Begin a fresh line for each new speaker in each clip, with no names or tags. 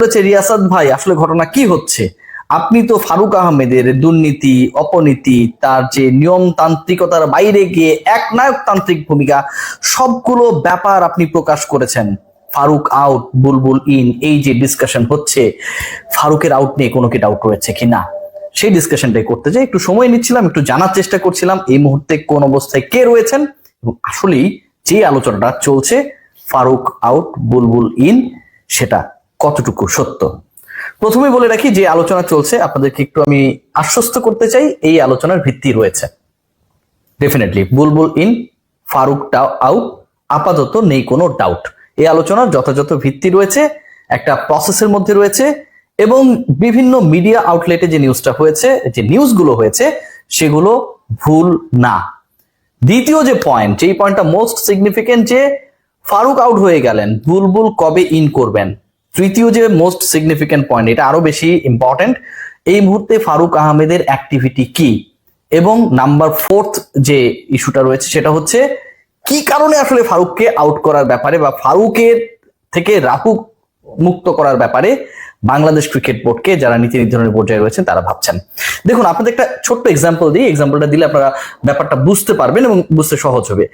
বলেছে রিয়াসাত ভাই আসলে ঘটনা কি হচ্ছে, আপনি তো ফারুক আহমেদের দুর্নীতি অপনীতি তার যে নিয়মতান্ত্রিকতার বাইরে গিয়ে একনায়কতান্ত্রিক ভূমিকা সবগুলো ব্যাপার আপনি প্রকাশ করেছেন। ফারুক আউট বুলবুল ইন, এই যে ডিসকাশন হচ্ছে ফারুকের আউট নিয়ে কোনো কি ডাউট রয়েছে কিনা সেই ডিসকাশনটাই করতে যাই। একটু সময় নিচ্ছিলাম, একটু জানার চেষ্টা করছিলাম এই মুহূর্তে কোন অবস্থায় কে রয়েছেন এবং আসলেই যে আলোচনাটা চলছে ফারুক আউট বুলবুল ইন সেটা কতটুকু সত্য। প্রথমে বলে রাখি যে আলোচনা চলছে আপনাদেরকে একটু আমি আশ্বস্ত করতে চাই, এই আলোচনার ভিত্তি রয়েছে। Definitely Bulbul in, Faruk out, আপাতত নেই কোনো ডাউট। এই আলোচনার যথাযথ ভিত্তি রয়েছে, একটা প্রসেসের মধ্যে রয়েছে এবং বিভিন্ন মিডিয়া আউটলেটে যে নিউজটা হয়েছে, যে নিউজগুলো হয়েছে সেগুলো ভুল না। দ্বিতীয় যে পয়েন্ট, যেই পয়েন্টটা মোস্ট সিগনিফিকেন্ট, যে ফারুক আউট হয়ে গেলেন, বুলবুল কবে ইন করবেন। তৃতীয় যে মোস্ট সিগনিফিকেন্ট পয়েন্ট, এটা আরো বেশি ইম্পর্টেন্ট, এই মুহূর্তে ফারুক আহমেদের অ্যাক্টিভিটি কি। এবং নাম্বার ফোর্থ যে ইস্যুটা রয়েছে সেটা হচ্ছে কি কারণে আসলে ফারুককে আউট করার ব্যাপারে বা ফারুকের থেকে রাহু মুক্ত করার ব্যাপারে বাংলাদেশ ক্রিকেট বোর্ডকে যারা নীতি নির্ধারণের পর্যায়ে রয়েছেন তারা ভাবছেন। দেখুন আপনাদের একটা ছোট্ট এক্সাম্পল দিই, এক্সাম্পলটা দিলে আপনারা ব্যাপারটা বুঝতে পারবেন এবং বুঝতে সহজ হবে।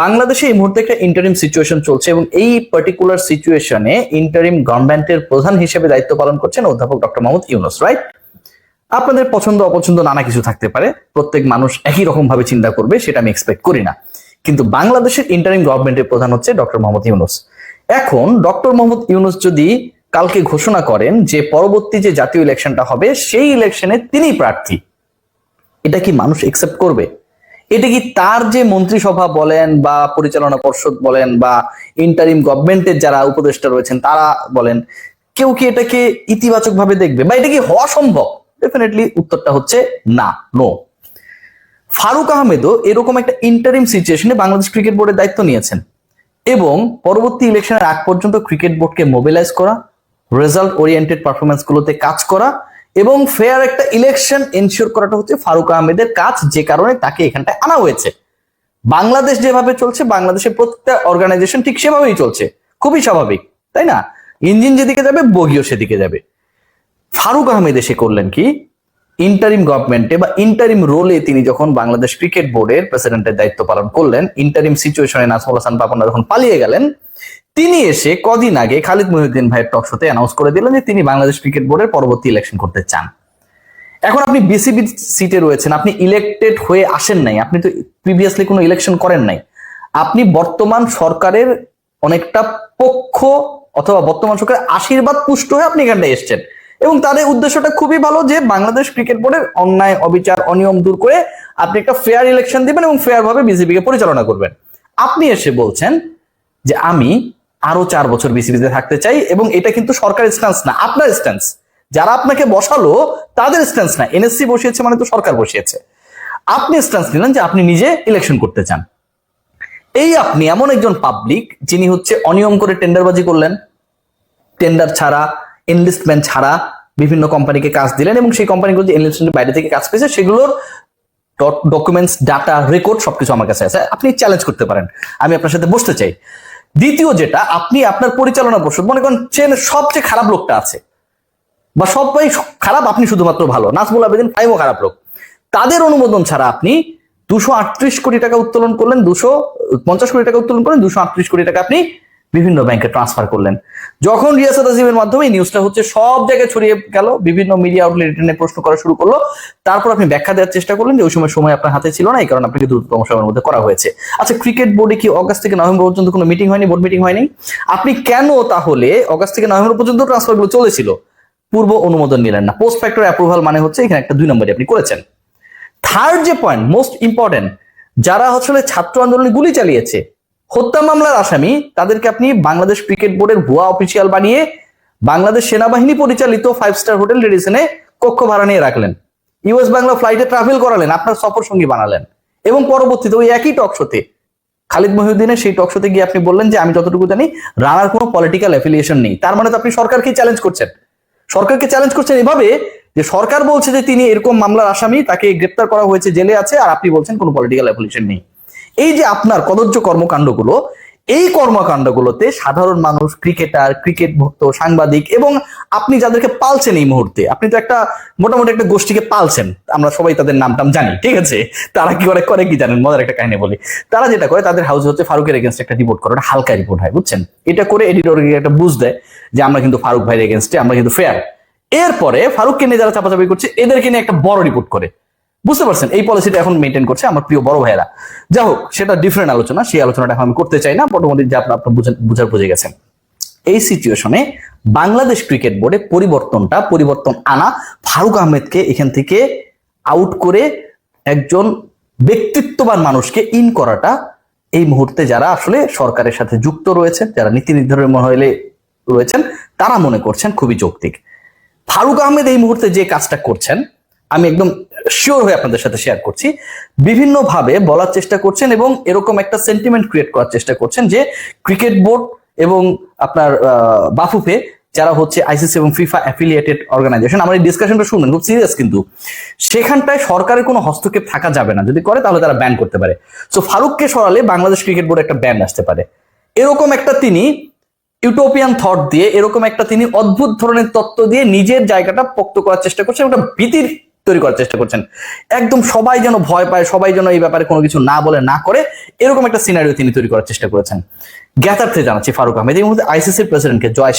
বাংলাদেশে এই মুহূর্তে একটা ইন্টারিম সিচুয়েশন চলছে এবং এই পার্টিকুলার সিচুয়েশনে ইন্টারিম গভর্নমেন্টের প্রধান হিসেবে দায়িত্ব পালন করছেন অধ্যাপক ডক্টর মোহাম্মদ ইউনূস, রাইট? আপনাদের পছন্দ অপছন্দ নানা কিছু থাকতে পারে, প্রত্যেক মানুষ একই রকম ভাবে চিন্তা করবে সেটা আমি এক্সপেক্ট করি না, কিন্তু বাংলাদেশের ইন্টারিম গভর্নমেন্টের প্রধান হচ্ছে ডক্টর মোহাম্মদ ইউনূস। এখন ডক্টর মোহাম্মদ ইউনূস যদি কালকে ঘোষণা করেন যে পরবর্তী যে জাতীয় ইলেকশনটা হবে সেই ইলেকশনে তিনি প্রার্থী, এটা কি মানুষ একসেপ্ট করবে? এটা কি তার যে মন্ত্রিসভা বলেন বা পরিচালনা পর্ষদ বলেন বা ইন্টারিম গভর্নমেন্টের যারা উপদেষ্টা রয়েছেন তারা বলেন, কেউ কি এটাকে ইতিবাচক ভাবে দেখবে বা এটা কি হওয়া সম্ভব? ডেফিনেটলি উত্তরটা হচ্ছে না, নো। ফারুক আহমেদও এরকম একটা ইন্টারিম সিচুয়েশনে বাংলাদেশ ক্রিকেট বোর্ডের দায়িত্ব নিয়েছেন এবং পরবর্তী ইলেকশনের আগ পর্যন্ত ক্রিকেট বোর্ডকে মোবিলাইজ করা, রেজাল্ট ওরিয়েন্টেড পারফরমেন্স গুলোতে কাজ করা এবং ফেয়ার একটা ইলেকশন এনশিওর করাটা হচ্ছে ফারুক আহমেদের কাজ, যে কারণে তাকে এখানটায় আনা হয়েছে। বাংলাদেশ যেভাবে চলছে, বাংলাদেশের প্রত্যেকটা অর্গানাইজেশন ঠিক সেভাবেই চলছে, খুবই স্বাভাবিক, তাই না? ইঞ্জিন যেদিকে যাবে বগিও সেদিকে যাবে। ফারুক আহমেদ এসে করলেন কি, ইন্টারিম গভর্নমেন্টে বা ইন্টারিম রোলে তিনি যখন বাংলাদেশ ক্রিকেট বোর্ডের প্রেসিডেন্টের দায়িত্ব পালন করলেন, ইন্টারিম সিচুয়েশনে নাজমুল হাসান পাপনা যখন পালিয়ে গেলেন, তিনি এসে কদিন আগে খালিদ মহিউদ্দিন ভাইয়ের টক শোতে অ্যানাউন্স করে দিলেন যে তিনি বাংলাদেশ ক্রিকেট বোর্ডের পরবর্তী ইলেকশন করতে চান। এখন আপনি বিসিবি সিটে রয়েছেন, আপনি ইলেক্টেড হয়ে আসেন নাই, আপনি তো প্রিভিয়াসলি কোনো ইলেকশন করেন নাই, আপনি বর্তমান সরকারের অনেকটা পক্ষ অথবা বর্তমান সরকারের আশীর্বাদ পুষ্ট হয়ে আপনি এখানটায় এসছেন এবং তাদের উদ্দেশ্যটা খুবই ভালো যে বাংলাদেশ ক্রিকেট বোর্ডের অন্যায় অবিচার অনিয়ম দূর করে আপনি একটা ফেয়ার ইলেকশন দিবেন এবং ফেয়ার ভাবে বিসিবিকে পরিচালনা করবেন। আপনি এসে বলছেন যে আমি আরো 4 বছর বিসিবিতে থাকতে চাই এবং এটা কিন্তু সরকারের স্ট্যান্স না, আপনার স্ট্যান্স। যারা আপনাকে বসালো তাদের স্ট্যান্স না, এনএসসি বসিয়েছে মানে তো সরকার বসিয়েছে। আপনি স্ট্যান্স নিলেন যে আপনি নিজে ইলেকশন করতে চান। এই আপনি এমন একজন পাবলিক যিনি হচ্ছে অনিয়ম করে টেন্ডারবাজি করলেন, টেন্ডার ছাড়া এনলিস্টমেন্ট ছাড়া বিভিন্ন কোম্পানিকে কাজ দিলেন এবং সেই কোম্পানিগুলো যে এনলিস্টমেন্টের বাইরে থেকে কাজ পেয়েছে সেগুলোর ডকুমেন্টস ডাটা রেকর্ড সবকিছু আমার কাছে আছে, আপনি চ্যালেঞ্জ করতে পারেন, আমি আপনার সাথে বসতে চাই। দ্বিতীয় যেটা, আপনি আপনার পরিচালনা পর্ষদ, মনে করেন সবচেয়ে খারাপ লোকটা আছে বা সবাই খারাপ, আপনি শুধুমাত্র ভালো, নাজমুল আবেদিন ফাইমও খারাপ লোক, তাদের অনুমোদন ছাড়া আপনি 238 কোটি টাকা উত্তোলন করলেন, 250 কোটি টাকা উত্তোলন করলেন, 238 কোটি টাকা আপনি বিভিন্ন ব্যাংকে ট্রান্সফার করলেন। যখন রিয়াসাত আজিমের মাধ্যমে নিউজটা হচ্ছে সব জায়গায় ছড়িয়ে গেল, বিভিন্ন মিডিয়া আউটলেট এটা নিয়ে প্রশ্ন করা শুরু করলো, তারপর আপনি ব্যাখ্যা দেওয়ার চেষ্টা করলেন যে ওই সময় আপনার হাতে ছিল না, এই কারণে আপনাকে দ্রুততম সময়ের মধ্যে করা হয়েছে। আচ্ছা, ক্রিকেট বোর্ডে কি অগাস্ট থেকে নভেম্বর পর্যন্ত কোনো মিটিং হয়নি, বোর্ড মিটিং হয়নি? আপনি কেন তাহলে অগাস্ট থেকে নভেম্বর পর্যন্ত ট্রান্সফার গুলো চলেছিল, পূর্ব অনুমোদন নিলেন না? পোস্ট ফ্যাক্টর অ্যাপ্রুভাল মানে হচ্ছে এখানে একটা 2 নম্বরই আপনি করেছেন। থার্ড যে পয়েন্ট মোস্ট ইম্পর্টেন্ট, যারা আসলে ছাত্র আন্দোলনে গুলি চালিয়েছে, হত্যা মামলার আসামি, তাদেরকে আপনি বাংলাদেশ ক্রিকেট বোর্ডের ভুয়া অফিসিয়াল বানিয়ে বাংলাদেশ সেনাবাহিনী পরিচালিত 5 স্টার হোটেল রেডিসনে কক্ষ ভাড়া নিয়ে রাখলেন, ইউএস বাংলা ফ্লাইটে ট্রাভেল করালেন, আপনার সফর সঙ্গী বানালেন এবং পরবর্তীতে ওই একই টক শোতে খালিদ মহিউদ্দিনের সেই টক শোতে গিয়ে আপনি বললেন যে আমি যতটুকু জানি রানার কোনো পলিটিক্যাল অ্যাফিলিয়েশন নেই। তার মানে তো আপনি সরকারকে চ্যালেঞ্জ করছেন, সরকারকে চ্যালেঞ্জ করছেন এভাবে যে সরকার বলছে যে তিনি এরকম মামলার আসামি, তাকে গ্রেপ্তার করা হয়েছে, জেলে আছে, আর আপনি বলছেন কোনো পলিটিক্যাল অ্যাফিলিয়েশন নেই। এই যে আপনার কদর্য কর্মকাণ্ডগুলো, এই কর্মকাণ্ডগুলোতে সাধারণ মানুষ, ক্রিকেটার, ক্রিকেট ভক্ত, সাংবাদিক এবং আপনি যাদেরকে পালছেন এই মুহূর্তে, আপনি তো একটা মোটামুটি একটা গোষ্ঠীকে পালছেন, আমরা সবাই তাদের নাম টাম জানি, ঠিক আছে? তারা কি করে কি জানেন? মজার একটা কাহিনী বলি। তারা যেটা করে, তাদের হাউস হচ্ছে ফারুকের এগেনস্টে একটা রিপোর্ট করে, একটা হালকা রিপোর্ট হয়, বুঝছেন? এটা করে এডিটরকে একটা বুঝ দেয় যে আমরা কিন্তু ফারুক ভাইয়ের এগেনস্টে, আমরা কিন্তু ফেয়ার। এরপরে ফারুককে নিয়ে যারা চাপাচাপি করছে এদেরকে নিয়ে একটা বড় রিপোর্ট করে। বুঝতে পারছেন? এই পলিসিটা এখন মেনটেন করছে আমার প্রিয় বড় ভাইয়েরা। যা হোক, সেটা ডিফারেন্ট আলোচনা, সেই আলোচনাটা এখন আমি করতে চাই না। মোটামুটি যে আপনার বুঝার বুঝে গেছেন। এই সিচুয়েশনে বাংলাদেশ ক্রিকেট বোর্ডে পরিবর্তন আনা, ফারুক আহমেদকে এখান থেকে আউট করে একজন ব্যক্তিত্ববান মানুষকে ইন করাটা এই মুহূর্তে যারা আসলে সরকারের সাথে যুক্ত রয়েছেন, যারা নীতি নির্ধারণী মহলে রয়েছেন, তারা মনে করছেন খুবই যৌক্তিক। ফারুক আহমেদ এই মুহূর্তে যে কাজটা করছেন, আমি একদম শিওর হয়ে আপনাদের সাথে শেয়ার করছি, বিভিন্নভাবে বলার চেষ্টা করছেন এবং এরকম একটা সেন্টিমেন্ট ক্রিয়েট করার চেষ্টা করছেন যে ক্রিকেট বোর্ড এবং আপনার বাফুফে, যারা হচ্ছে আইসিসি এবং ফিফা অ্যাফিলিয়েটেড অর্গানাইজেশন, আমার এই ডিসকাশনটা শুনবেন, খুব সিরিয়াস কিন্তু, সেখানটায় সরকারের কোনো হস্তক্ষেপ থাকা যাবে না। যদি করে তাহলে তারা ব্যান করতে পারে। সো ফারুককে সরালে বাংলাদেশ ক্রিকেট বোর্ডে একটা ব্যান আসতে পারে। এরকম একটা তিনি ইউটোপিয়ান থট দিয়ে, এরকম একটা তিনি অদ্ভুত ধরনের তত্ত্ব দিয়ে নিজের জায়গাটা পোক্ত করার চেষ্টা করছেন, একটা ভীতির তৈরি করার চেষ্টা করছেন। একদম সবাই যেন ভয় পায়, সবাই যেন এই ব্যাপারে কোনো কিছু না বলে, না করে, এরকম একটা সিনারিও তিনি তৈরি করার চেষ্টা করেছেন। জ্ঞাতার্থে জানাচ্ছি, ফারুক আহমেদ এই মুহূর্তে আইসিসির প্রেসিডেন্টকে জয়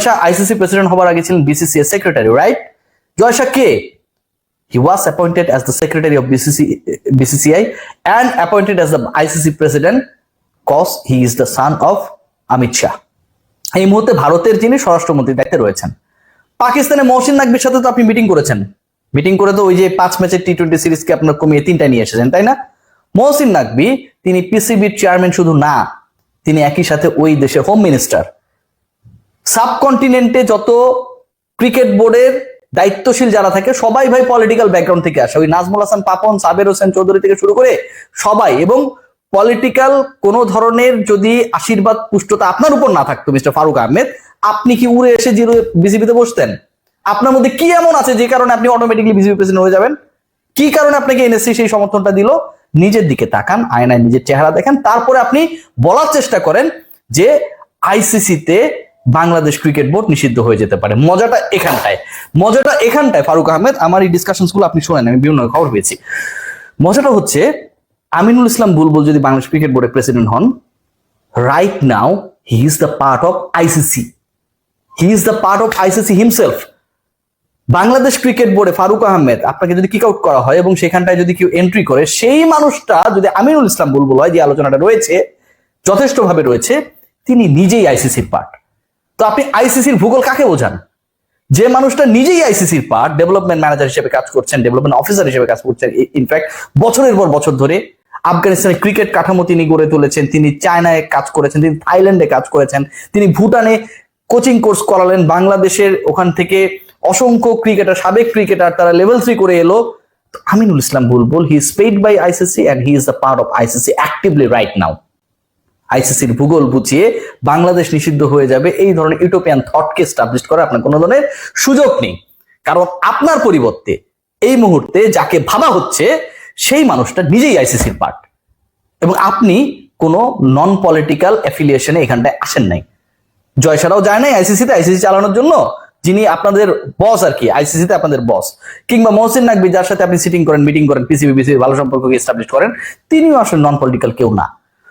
শাহ আইসিসি প্রেসিডেন্ট হবার আগে ছিলেন BCCI secretary, right? Jay Shah কে? He was appointed as the secretary of BCCI and appointed as the ICC president cause he is the son of Amit Shah. এই মুহূর্তে ভারতের যিনি স্বরাষ্ট্রমন্ত্রীর দায়িত্বে রয়েছেন। পাকিস্তানে মহসিন নাকবির সাথে তো আপনি মিটিং করেছেন, মিটিং করে তো ওই যে 5 ম্যাচের টি-20 সিরিজকে আপনার কমিয়ে 3টা নিয়ে এসেছেন, তাই না? মহসিন নাকবি তিনি পিসিবির চেয়ারম্যান শুধু না, তিনি একই সাথে ওই দেশের হোম মিনিস্টার। সাবকন্টিনেন্টে যত ক্রিকেট বোর্ডের দায়িত্বশীল যারা থাকে সবাই ভাই পলিটিক্যাল ব্যাকগ্রাউন্ড থেকে আসে, ওই নাজমুল হাসান পাপন, সাবের হোসেন চৌধুরী থেকে শুরু করে সবাই। এবং পলিটিক্যাল কোন ধরনের যদি আশীর্বাদ পুষ্টতা আপনার উপর না থাকতো মিস্টার ফারুক আহমেদ, আপনি কি উড়ে এসে বিসিবিতে বসতেন? আপনার মধ্যে কি এমন আছে যে কারণে আপনি অটোমেটিক্যালি বিসিবি প্রেসিডেন্ট হয়ে যাবেন? কি কারণে আপনাকে এনএসসি সেই সমর্থনটা দিল? নিজের দিকে তাকান, আয়নায় নিজের চেহারা দেখেন, তারপরে আপনি বলার চেষ্টা করেন যে আইসিসিতে বাংলাদেশ ক্রিকেট বোর্ড নিষিদ্ধ হয়ে যেতে পারে। মজাটা এখানটায় ফারুক আহমেদ, আমার এই ডিসকাশনস গুলো আপনি শোনেন, আমি বিভিন্ন খবর পেয়েছি। মজাটা হচ্ছে আমিনুল ইসলাম বুলবুল যদি বাংলাদেশ ক্রিকেট বোর্ডের প্রেসিডেন্ট হন, right now he is the part of ICC himself. Bangladesh cricket বোর্ডে ফারুক আহমেদ আপনাকে যদি কিক আউট করা হয় এবং সেখানটায় যদি কেউ এন্ট্রি করে, সেই মানুষটা যদি আমিনুল ইসলাম বুলবুল হয়, যে আলোচনাটা রয়েছে যথেষ্টভাবে রয়েছে, তিনি নিজেই আইসিসির পার্ট। তো আপনি আইসিসির ভূগোল কাকে বোঝান? যে মানুষটা নিজেই আইসিসির পার্ট, ডেভেলপমেন্ট ম্যানেজার হিসেবে কাজ করছেন, ডেভেলপমেন্ট অফিসার হিসেবে কাজ করছেন, ইনফ্যাক্ট বছরের পর বছর ধরে আফগানিস্তানের ক্রিকেট কাঠামো তিনি গড়ে তুলেছেন, তিনি চায়নায় কাজ করেছেন, তিনি থাইল্যান্ডে কাজ করেছেন, তিনি ভুটানে কোচিং কোর্স করালেন, বাংলাদেশের ওখান থেকে অসংখ্য ক্রিকেটার, সাবেক ক্রিকেটার তারা লেভেল 3 করে এলো। Aminul Islam Bulbul, he is paid by ICC and he is the part of ICC actively right now. আইসিসির ভূগোল বুঝিয়ে বাংলাদেশ নিষিদ্ধ হয়ে যাবে এই ধরনের ইউটোপিয়ান থটকে এস্টাবলিশ করা আপনার কোনো ধরনের সুযোগ নেই। কারণ আপনার পরিবর্তে এই মুহূর্তে যাকে ভাবা হচ্ছে সেই মানুষটা নিজেই আইসিসির পার্ট, এবং আপনি কোনো নন পলিটিক্যাল অ্যাফিলিয়েশনে এখানটায় আসেন নাই। জয়সারাও যায় নাই আইসিসিতে, আইসিসি চালানোর জন্য যিনি আপনাদের বস আর কি, আইসিসিতে আপনাদের বস, কিংবা মহসিন নাকবি যার সাথে আপনি সিটিং করেন, মিটিং করেন, পিসিবি ভালো সম্পর্ককে এস্টাবলিশ করেন, তিনিও আসলে নন পলিটিক্যাল কেউ না।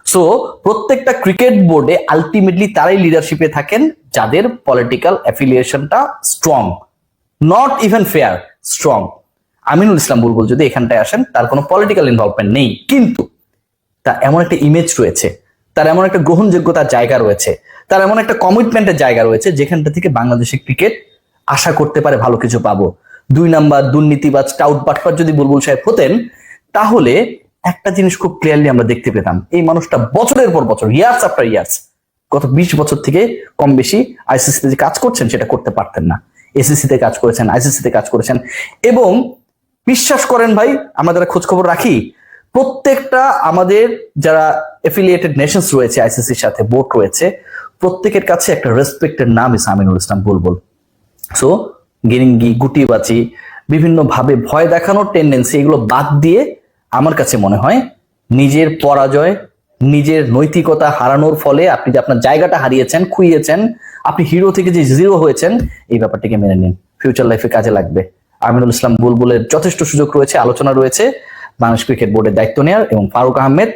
সো প্রত্যেকটা ক্রিকেট বোর্ডে আলটিমেটলি তারাই লিডারশিপে থাকেন যাদের পলিটিক্যাল অ্যাফিলিয়েশনটা strong, not even fair, strong. Aminul Islam Bulbul যদি এখানটায় আসেন, তার কোনো পলিটিক্যাল ইনভলভমেন্ট নেই, কিন্তু তার এমন একটা ইমেজ রয়েছে, তার এমন একটা গ্রহণযোগ্যতার জায়গা রয়েছে, তার এমন একটা কমিটমেন্টের জায়গা রয়েছে যেখানটা থেকে বাংলাদেশের ক্রিকেট আশা করতে পারে ভালো কিছু পাবো। 2 নাম্বার দুর্নীতিবাজ টাউট বাটপার যদি বুলবুল সাহেব হতেন, তাহলে একটা জিনিস খুব ক্লিয়ারলি আমরা দেখতে পেতাম, এই মানুষটা বছরের পর বছর, ইয়ার্স আফটার ইয়ার্স, গত 20 বছর থেকে কম বেশি আইসিসিতে যে কাজ করছেন সেটা করতে পারতেন না। এসিসিতে কাজ করেছেন, আইসিসিতে কাজ করেছেন, এবং বিশ্বাস করেন ভাই, আমরা যারা খোঁজ খবর রাখি, প্রত্যেকটা আমাদের যারা এফিলিয়েটেড নেশনস রয়েছে আইসিসির সাথে, বোর্ড রয়েছে, প্রত্যেকের কাছে একটা রেসপেক্টেড নাম ইস আমিনুল ইসলাম বুলবুল। সো গিরিঙ্গি, গুটিবাজি, বিভিন্ন ভাবে ভয় দেখানোর টেন্ডেন্সি, এগুলো বাদ দিয়ে আমার কাছে মনে হয় নিজের পরাজয়, নিজের নৈতিকতা হারানোর ফলে আপনি যে আপনার জায়গাটা হারিয়েছেন, খুইয়েছেন, আপনি হিরো থেকে যে জিরো হয়েছেন, এই ব্যাপারটিকে মেনে নিন। ফিউচার লাইফে কাজে লাগবে। আমিনুল ইসলাম বুলবুলের যথেষ্ট সুযোগ রয়েছে, আলোচনা রয়েছে বাংলাদেশ ক্রিকেট বোর্ডের দায়িত্ব নেওয়ার, এবং ফারুক আহমেদ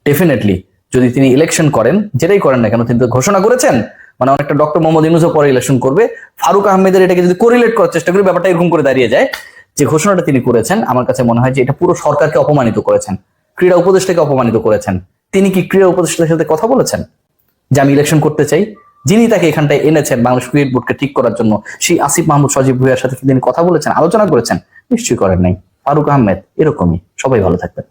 ডেফিনেটলি যদি তিনি ইলেকশন করেন, যেটাই করেন না কেন, তিনি তো ঘোষণা করেছেন, মানে অনেকটা ডক্টর মোহাম্মদ ইউনূসও পরে ইলেকশন করবে, ফারুক আহমেদের এটাকে যদি কোরিলেট করার চেষ্টা করি, ব্যাপারটা এরকম করে দাঁড়িয়ে যায় যে ঘোষণাটা তিনি করেছেন, আমার কাছে মনে হয় যে এটা পুরো সরকারকে অপমানিত করেছেন, ক্রীড়া উপদেষ্টাকে অপমানিত করেছেন। তিনি কি ক্রীড়া উপদেষ্টার সাথে কথা বলেছেন যে আমি ইলেকশন করতে চাই? যিনি তাকে এখানটায় এনেছেন বাংলাদেশ ক্রিকেট বোর্ডকে ঠিক করার জন্য, সেই আসিফ মাহমুদ সজীব ভুঁইয়ার সাথে কি তিনি কথা বলেছেন, আলোচনা করেছেন? নিশ্চয়ই করেন নাই। ফারুক আহমেদ এরকমই। সবাই ভালো থাকবেন।